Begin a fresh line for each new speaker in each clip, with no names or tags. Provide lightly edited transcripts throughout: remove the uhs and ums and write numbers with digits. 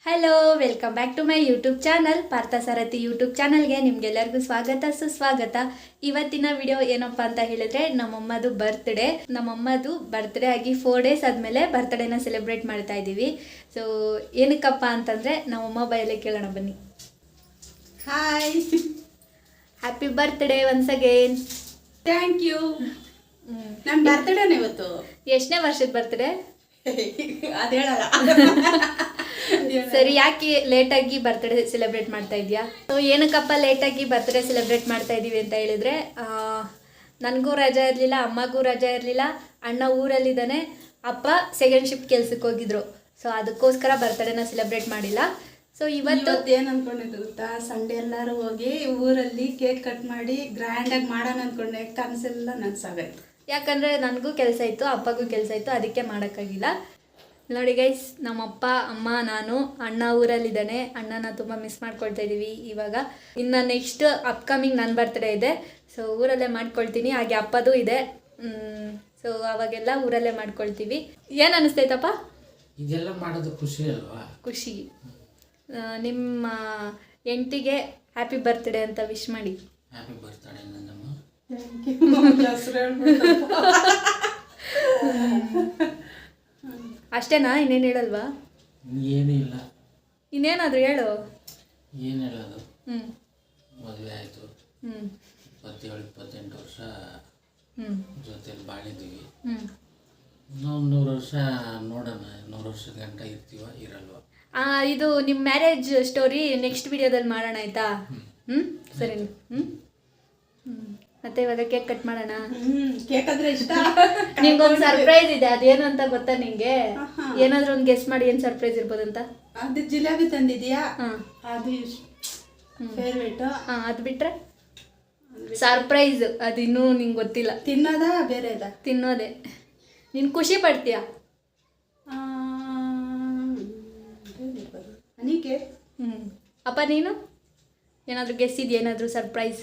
Hello, welcome back to my YouTube channel. Parthasarathy YouTube ಚಾನಲ್ಗೆ ನಿಮ್ಗೆಲ್ಲರಿಗೂ ಸ್ವಾಗತ ಸುಸ್ವಾಗತ. ಇವತ್ತಿನ ವಿಡಿಯೋ ಏನಪ್ಪ ಅಂತ ಹೇಳಿದ್ರೆ, ನಮ್ಮಮ್ಮದು ಬರ್ತ್ಡೇ ಆಗಿ 4 ಡೇಸ್ ಆದಮೇಲೆ ಬರ್ತ್ಡೇನ ಸೆಲೆಬ್ರೇಟ್ ಮಾಡ್ತಾ ಇದ್ದೀವಿ. ಸೊ ಏನಕ್ಕಪ್ಪ ಅಂತಂದರೆ ನಮ್ಮಮ್ಮ ಬಯಲೇ ಕೇಳೋಣ ಬನ್ನಿ.
Hi,
happy birthday once again.
Thank you. ನನ್ನ ಬರ್ತ್ಡೇನ ಇವತ್ತು.
ಎಷ್ಟನೇ ವರ್ಷದ ಬರ್ತ್ಡೇ?
ಅದು ಹೇಳಲ್ಲ.
ಸರಿ, ಯಾಕೆ ಲೇಟಾಗಿ ಬರ್ತ್ಡೇ ಸೆಲೆಬ್ರೇಟ್ ಮಾಡ್ತಾ ಇದೆಯಾ? ಸೊ ಏನಕ್ಕಪ್ಪ ಲೇಟಾಗಿ ಬರ್ತ್ಡೇ ಸೆಲೆಬ್ರೇಟ್ ಮಾಡ್ತಾ ಇದ್ದೀವಿ ಅಂತ ಹೇಳಿದರೆ, ನನಗೂ ರಜಾ ಇರಲಿಲ್ಲ, ಅಮ್ಮಗೂ ರಜಾ ಇರಲಿಲ್ಲ, ಅಣ್ಣ ಊರಲ್ಲಿದ್ದಾನೆ, ಅಪ್ಪ ಸೆಕೆಂಡ್ ಶಿಫ್ಟ್ ಕೆಲ್ಸಕ್ಕೆ ಹೋಗಿದ್ರು. ಸೊ ಅದಕ್ಕೋಸ್ಕರ ಬರ್ತ್ಡೇನ ಸೆಲೆಬ್ರೇಟ್ ಮಾಡಿಲ್ಲ. ಸೊ ಇವತ್ತು
ಏನು ಅನ್ಕೊಂಡಿದ್ದು ಗೊತ್ತಾ, ಸಂಡೇ ಎಲ್ಲರೂ ಹೋಗಿ ಊರಲ್ಲಿ ಕೇಕ್ ಕಟ್ ಮಾಡಿ ಗ್ರ್ಯಾಂಡಾಗಿ ಮಾಡೋಣ ಅಂದ್ಕೊಂಡೆ. ಕನಸೆಲ್ಲ ನನಸಾಗಾಯ್ತು.
ಯಾಕಂದರೆ ನನಗೂ ಕೆಲಸ ಇತ್ತು, ಅಪ್ಪಗೂ ಕೆಲಸ ಇತ್ತು, ಅದಕ್ಕೆ ಮಾಡೋಕ್ಕಾಗಿಲ್ಲ. ನೋಡಿ ಗೈಸ್, ನಮ್ಮಪ್ಪ, ಅಮ್ಮ, ನಾನು, ಅಣ್ಣ ಊರಲ್ಲಿದ್ದಾನೆ. ಅಣ್ಣನ ತುಂಬ ಮಿಸ್ ಮಾಡ್ಕೊಳ್ತಾ ಇದ್ದೀವಿ ಇವಾಗ. ಇನ್ನು ನೆಕ್ಸ್ಟ್ ಅಪ್ಕಮಿಂಗ್ ನನ್ನ ಬರ್ತ್ಡೇ ಇದೆ. ಸೊ ಊರಲ್ಲೇ ಮಾಡ್ಕೊಳ್ತೀನಿ, ಹಾಗೆ ಅಪ್ಪದು ಇದೆ. ಸೊ ಅವಾಗೆಲ್ಲ ಊರಲ್ಲೇ ಮಾಡ್ಕೊಳ್ತೀವಿ. ಏನು ಅನ್ನಿಸ್ತೈತಪ್ಪ?
ಇದೆಲ್ಲ ಮಾಡೋದು ಖುಷಿ ಅಲ್ವಾ?
ಖುಷಿ. ನಿಮ್ಮ ಹೆಂಡ್ತಿಗೆ ಹ್ಯಾಪಿ ಬರ್ತ್ಡೇ ಅಂತ ವಿಶ್ ಮಾಡಿ.
ಹ್ಯಾಪಿ ಬರ್ತ್ಡೇ ನನ್ನಮ್ಮ.
ಅಷ್ಟೇನಾ? ಇನ್ನೇನು ಹೇಳಲ್ವಾ?
ಏನೂ ಇಲ್ಲ.
ಇನ್ನೇನಾದರೂ ಹೇಳು.
ಏನು ಹೇಳೋದು? ಮದುವೆ ಆಯಿತು, 27-28 ವರ್ಷ ಜೊತೆಲಿ ಬಾಳಿದ್ದೀವಿ. ನಾವು 100 ವರ್ಷ ನೋಡೋಣ, 100 ವರ್ಷದ ಗಂಟ ಇರ್ತೀವ ಇರಲ್ವ?
ಇದು ನಿಮ್ಮ ಮ್ಯಾರೇಜ್ ಸ್ಟೋರಿ ನೆಕ್ಸ್ಟ್ ವಿಡಿಯೋದಲ್ಲಿ ಮಾಡೋಣ, ಆಯಿತಾ? ಸರಿ. ಮತ್ತೆ ಇವಾಗ ಕೇಕ್ ಕಟ್ ಮಾಡೋಣ.
ಕೇಕ್ ಅಂದ್ರೆ ಇಷ್ಟ.
ನಿಂಗೊಂದು ಸರ್ಪ್ರೈಸ್ ಇದೆ, ಅದೇನು ಅಂತ ಗೊತ್ತಾ ನಿಂಗೆ? ಏನಾದರೂ ಒಂದು ಗೆಸ್ ಮಾಡಿ, ಏನು ಸರ್ಪ್ರೈಸ್ ಇರ್ಬೋದಂತ?
ಅದು ಜಿಲೇಬಿ ತಂದಿದ್ಯಾ? ಅದು ಫೇವ್ರೇಟ್.
ಅದು ಬಿಟ್ರೆ ಸರ್ಪ್ರೈಸ್ ಅದು ಇನ್ನೂ ನಿಂಗೆ ಗೊತ್ತಿಲ್ಲ.
ತಿನ್ನೋದಾ ಬೇರೆದ?
ತಿನ್ನೋದೆ. ನೀನು ಖುಷಿ ಪಡ್ತೀಯಾ?
ಅನಿಕೆ.
ಅಪ್ಪ ನೀನು ಏನಾದರೂ ಗೆಸ್ ಇದೆಯಾ? ಏನಾದರೂ ಸರ್ಪ್ರೈಸ್?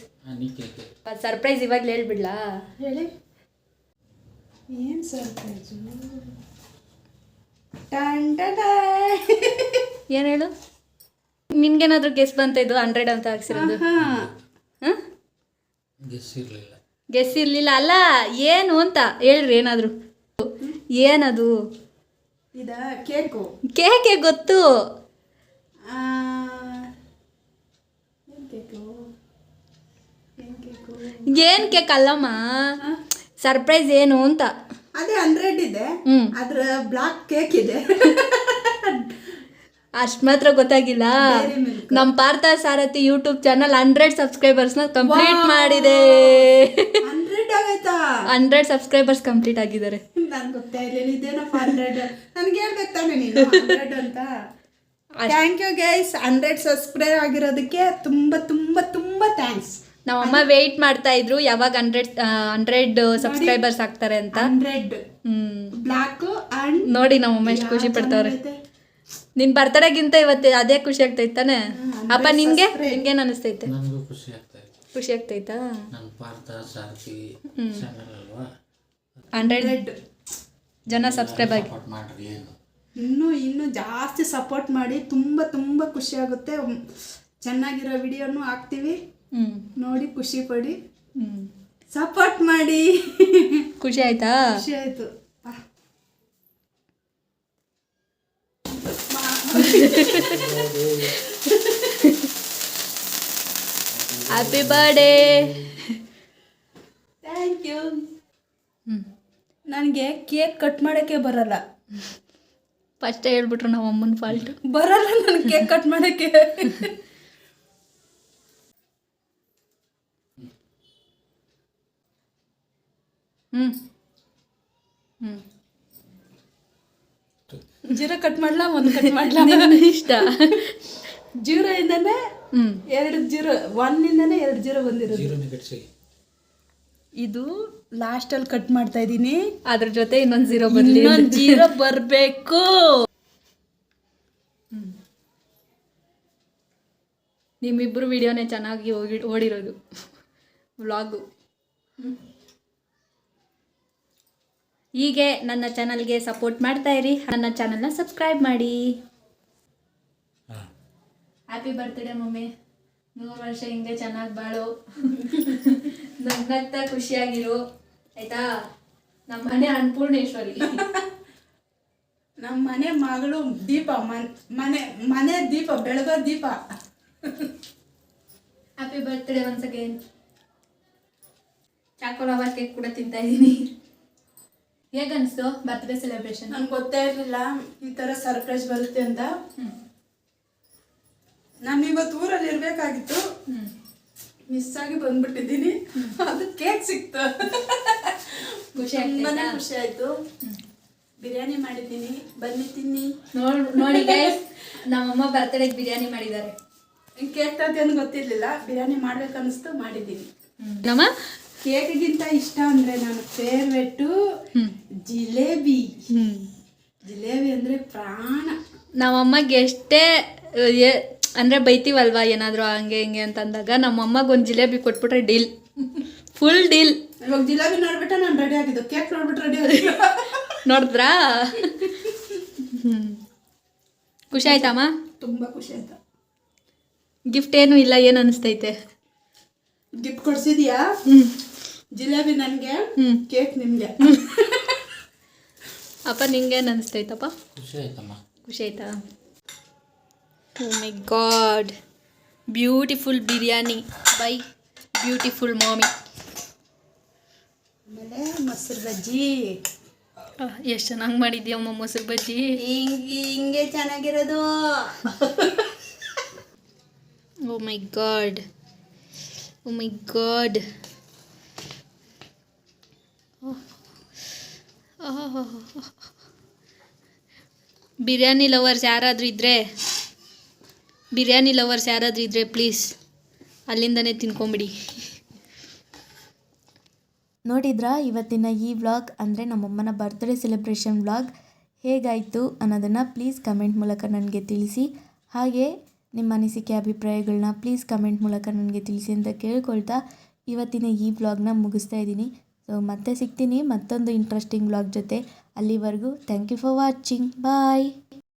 ಸರ್ಪ್ರೈಸ್ ಇವಾಗಲೇ ಹೇಳ್ಬಿಡ್ಲಾ?
ಹೇಳಿ. ಏನು ಸರ್ಪ್ರೈಸು?
ಏನು ಹೇಳು. ನಿನ್ಗೇನಾದರೂ ಗೆಸ್ ಬಂತ? ಇದು 100 ಅಂತ ಹಾಕ್ಸಿರೋದು. ಗೆಸ್ ಇರಲಿಲ್ಲ ಅಲ್ಲ, ಏನು ಅಂತ ಹೇಳ್ರಿ. ಏನಾದರೂ ಏನದು?
ಇದ ಕೇಕು.
ಕೇಕೆ ಗೊತ್ತು. ಏನು ಕೇಕ್ ಅಲ್ಲಮ್ಮ, ಸರ್ಪ್ರೈಸ್ ಏನು ಅಂತ.
ಅದೇ 100 ಇದೆ, ಅದ್ರ ಬ್ಲಾಕ್ ಕೇಕ್ ಇದೆ.
ಅಷ್ಟು ಮಾತ್ರ ಗೊತ್ತಾಗಿಲ್ಲ. ನಮ್ಮ ಪಾರ್ಥ ಸಾರಥಿ ಯೂಟ್ಯೂಬ್ ಚಾನಲ್ 100 ಸಬ್ಸ್ಕ್ರೈಬರ್ಸ್ನ ಕಂಪ್ಲೀಟ್ ಮಾಡಿದೆ.
100 ಆಗೈತಾ?
100 ಸಬ್ಸ್ಕ್ರೈಬರ್ಸ್ ಕಂಪ್ಲೀಟ್ ಆಗಿದ್ದಾರೆ.
ನನ್ಗೆ ಗೊತ್ತೇ ಇರಲಿಲ್ಲ ಇದೇನಪ್ಪ 100. ನನಗೆ ಹೇಳ್ಬೇಕು ತಾನೆ ನೀನು 100 ಅಂತ. ಥ್ಯಾಂಕ್ ಯು ಗೈಸ್, 100 ಸಬ್ಸ್ಕ್ರೈಬ್ ಆಗಿರೋದಕ್ಕೆ ತುಂಬ ತುಂಬ ತುಂಬ ಥ್ಯಾಂಕ್ಸ್.
ನಮ್ಮಮ್ಮ ವೆಯ್ಟ್ ಮಾಡ್ತಾ ಇದ್ರು ಯಾವಾಗ 100 ಸಬ್ಸ್ಕ್ರೈಬರ್ಸ್ ಆಗ್ತಾರೆ ಅಂತ.
100 ಬ್ಲಾಕ್ ಅಂಡ್
ನೋಡಿ ನಮ್ಮಮ್ಮ ಎಷ್ಟು ಖುಷಿ ಪಡ್ತಾವ್ರೆ. ನಿನ್ ಬರ್ತಡೇಗಿಂತ ಇವತ್ತು ಅದೇ ಖುಷಿ ಆಗ್ತೈತಾನೆ ಅಪ್ಪ? ನಿನ್ಗೇನು ಅನಿಸ್ತೈತೆ?
ನನಗೂ ಖುಷಿ ಆಗ್ತೈತೆ.
ಖುಷಿ ಆಗ್ತೈತಾ?
ನನ್ನ ಪಾರ್ಥ ಸಾರಥಿ ಚಾನಲ್ ಅಲ್ವಾ,
100 ಜನ ಸಬ್ಸ್ಕ್ರೈಬ್ ಆಗಿ
ಮಾಡ್ರಿ.
ಇನ್ನೂ ಜಾಸ್ತಿ ಸಪೋರ್ಟ್ ಮಾಡಿ. ತುಂಬ ತುಂಬ ಖುಷಿ ಆಗುತ್ತೆ. ಚೆನ್ನಾಗಿರೋ ವಿಡಿಯೋನು ಹಾಕ್ತೀವಿ, ನೋಡಿ ಖುಷಿ ಪಡಿ, ಸಪೋರ್ಟ್ ಮಾಡಿ.
ಖುಷಿ ಆಯ್ತಾ?
ಖುಷಿ ಆಯ್ತು.
Happy birthday.
Thank you. ನನಗೆ ಕೇಕ್ ಕಟ್ ಮಾಡೋಕ್ಕೆ ಬರಲ್ಲ.
ಫಸ್ಟೇ ಹೇಳ್ಬಿಟ್ರು ನಮ್ಮ ಅಮ್ಮನ ಫಾಲ್ಟ್.
ಬರಲ್ಲ ನನಗೆ ಕೇಕ್ ಕಟ್ ಮಾಡೋಕ್ಕೆ. ಜೀರೋ ಕಟ್ ಮಾಡ್ಲಾ, ಒಂದು ಕಟ್ ಮಾಡ್ಲಾ?
ಇಷ್ಟ.
0 ಇಂದನೇ 2 0, 1 ಇಂದನೇ 2 0 ಬಂದಿರೋದು. ಇದು ಲಾಸ್ಟಲ್ಲಿ ಕಟ್ ಮಾಡ್ತಾ ಇದ್ದೀನಿ.
ಅದ್ರ ಜೊತೆ ಇನ್ನೊಂದು 0 ಬರಲಿ.
0 ಬರಬೇಕು.
ನಿಮ್ಮಿಬ್ಬರು ವಿಡಿಯೋನೇ ಚೆನ್ನಾಗಿ ಓಡಿರೋದು, ವ್ಲಾಗು. ಹೀಗೆ ನನ್ನ ಚಾನಲ್ಗೆ ಸಪೋರ್ಟ್ ಮಾಡ್ತಾ ಇರಿ. ನನ್ನ ಚಾನಲ್ನ ಸಬ್ಸ್ಕ್ರೈಬ್ ಮಾಡಿ.
ಹಾಂ
ಹ್ಯಾಪಿ ಬರ್ತ್ಡೇ ಮಮ್ಮಿ. 100 ವರ್ಷ ಹಿಂಗೆ ಚೆನ್ನಾಗಿ ಬಾಳು, ನಗ್ನಗ್ತಾ ಖುಷಿಯಾಗಿರು ಆಯ್ತಾ. ನಮ್ಮ ಮನೆ ಅನ್ನಪೂರ್ಣೇಶ್ವರಿ.
ನಮ್ಮ ಮನೆ ಮಗಳು ದೀಪ, ಮನೆ ದೀಪ, ಬೆಳಗೋ ದೀಪ.
Happy birthday once again. Choco lava cake ಕೂಡ ತಿಂತಾ ಇದ್ದೀನಿ. ಹೇಗನ್ನಿಸ್ತು ಬರ್ತ್ಡೇ ಸೆಲೆಬ್ರೇಷನ್?
ನನ್ಗೆ ಗೊತ್ತೇ ಇರಲಿಲ್ಲ ಈ ಥರ ಸರ್ಪ್ರೈಸ್ ಬರುತ್ತೆ ಅಂತ. ನಾನು ಇವತ್ತು ಊರಲ್ಲಿ ಇರಬೇಕಾಗಿತ್ತು, ಮಿಸ್ ಆಗಿ ಬಂದ್ಬಿಟ್ಟಿದ್ದೀನಿ. ಅದು ಕೇಕ್ ಸಿಕ್ತು,
ಖುಷಿ
ತುಂಬಾನೇ
ಆಗ್ತೈತಾ?
ಖುಷಿ ಆಯ್ತು. ಬಿರಿಯಾನಿ ಮಾಡಿದ್ದೀನಿ, ಬನ್ನಿ ತಿನ್ನಿ.
ನೋಡಿ ಗೈಸ್, ನಮ್ಮಮ್ಮ ಬರ್ತ್ಡೇಗೆ ಬಿರಿಯಾನಿ ಮಾಡಿದ್ದಾರೆ.
ಕೇಕ್ ತರ್ತಿ ಅಂತ ಗೊತ್ತಿರ್ಲಿಲ್ಲ, ಬಿರಿಯಾನಿ ಮಾಡ್ಬೇಕನ್ನಿಸ್ತು, ಮಾಡಿದ್ದೀನಿ.
ನಮ್ಮ
ಕೇಕ್ಗಿಂತ ಇಷ್ಟ ಅಂದ್ರೆ ನಾನು ಫೇವ್ರೆಟ್ಟು ಜಿಲೇಬಿ. ಜಿಲೇಬಿ ಅಂದ್ರೆ ಪ್ರಾಣ.
ನಮ್ಮಮ್ಮಗೆ ಎಷ್ಟೇ ಅಂದರೆ ಬೈತೀವಲ್ವಾ ಏನಾದರೂ ಹಂಗೆ ಹಿಂಗೆ ಅಂತ ಅಂದಾಗ ನಮ್ಮಮ್ಮಗೆ ಒಂದು ಜಿಲೇಬಿ ಕೊಟ್ಬಿಟ್ರೆ ಡೀಲ್, ಫುಲ್ ಡೀಲ್.
ಇವಾಗ ಜಿಲೇಬಿ ನೋಡ್ಬಿಟ್ಟು ನಾನು ರೆಡಿ ಆಗಿದ್ದು, ಕೇಕ್ ನೋಡ್ಬಿಟ್ಟು ರೆಡಿ ಆಗಿದ್ದು.
ನೋಡಿದ್ರಾ? ಖುಷಿ ಆಯ್ತಮ್ಮ?
ತುಂಬಾ ಖುಷಿ ಆಯ್ತು.
ಗಿಫ್ಟ್ ಏನು ಇಲ್ಲ, ಏನು ಅನಿಸ್ತೈತೆ?
ಗಿಫ್ಟ್ ಕೊಡ್ಸಿದ್ಯಾ? ಜಿಲೇಬಿ ನನಗೆ, ಕೇಕ್ ನಿಮಗೆ.
ಅಪ್ಪ ನಿಂಗೇನು ಅನಿಸ್ತೈತಪ್ಪ?
ಖುಷಿ ಆಯ್ತಮ್ಮ.
ಖುಷಿ ಆಯ್ತಾ? Oh my god, beautiful biryani by beautiful ಮಾಮಿ.
ಆಮೇಲೆ ಮೊಸರು ಬಜ್ಜಿ.
ಎಷ್ಟು ಚೆನ್ನಾಗಿ ಮಾಡಿದ್ಯಮ್ಮ ಮೊಸರು ಬಜ್ಜಿ.
ಹಿಂಗೆ ಚೆನ್ನಾಗಿರೋದು.
ಓ my god, O my god. Biryani lovers ಯಾರಾದರೂ ಇದ್ದರೆ ಪ್ಲೀಸ್ ಅಲ್ಲಿಂದನೇ ತಿನ್ಕೊಂಬಿಡಿ.
ನೋಡಿದ್ರಾ ಇವತ್ತಿನ ಈ ವ್ಲಾಗ್ ಅಂದರೆ ನಮ್ಮಮ್ಮನ ಬರ್ತ್ಡೇ ಸೆಲೆಬ್ರೇಷನ್ ವ್ಲಾಗ್ ಹೇಗಾಯಿತು ಅನ್ನೋದನ್ನು ಪ್ಲೀಸ್ ಕಮೆಂಟ್ ಮೂಲಕ ನನಗೆ ತಿಳಿಸಿ. ಹಾಗೆ ನಿಮ್ಮ ಅನಿಸಿಕೆ ಅಭಿಪ್ರಾಯಗಳನ್ನ ಪ್ಲೀಸ್ ಕಮೆಂಟ್ ಮೂಲಕ ನನಗೆ ತಿಳಿಸಿ ಅಂತ ಕೇಳ್ಕೊಳ್ತಾ ಇವತ್ತಿನ ಈ ವ್ಲಾಗ್ನ ಮುಗಿಸ್ತಾ ಇದ್ದೀನಿ. ಸೊ ಮತ್ತೆ ಸಿಗ್ತೀನಿ ಮತ್ತೊಂದು ಇಂಟ್ರೆಸ್ಟಿಂಗ್ ವ್ಲಾಗ್ ಜೊತೆ. ಅಲ್ಲಿವರೆಗೂ thank you for watching. Bye.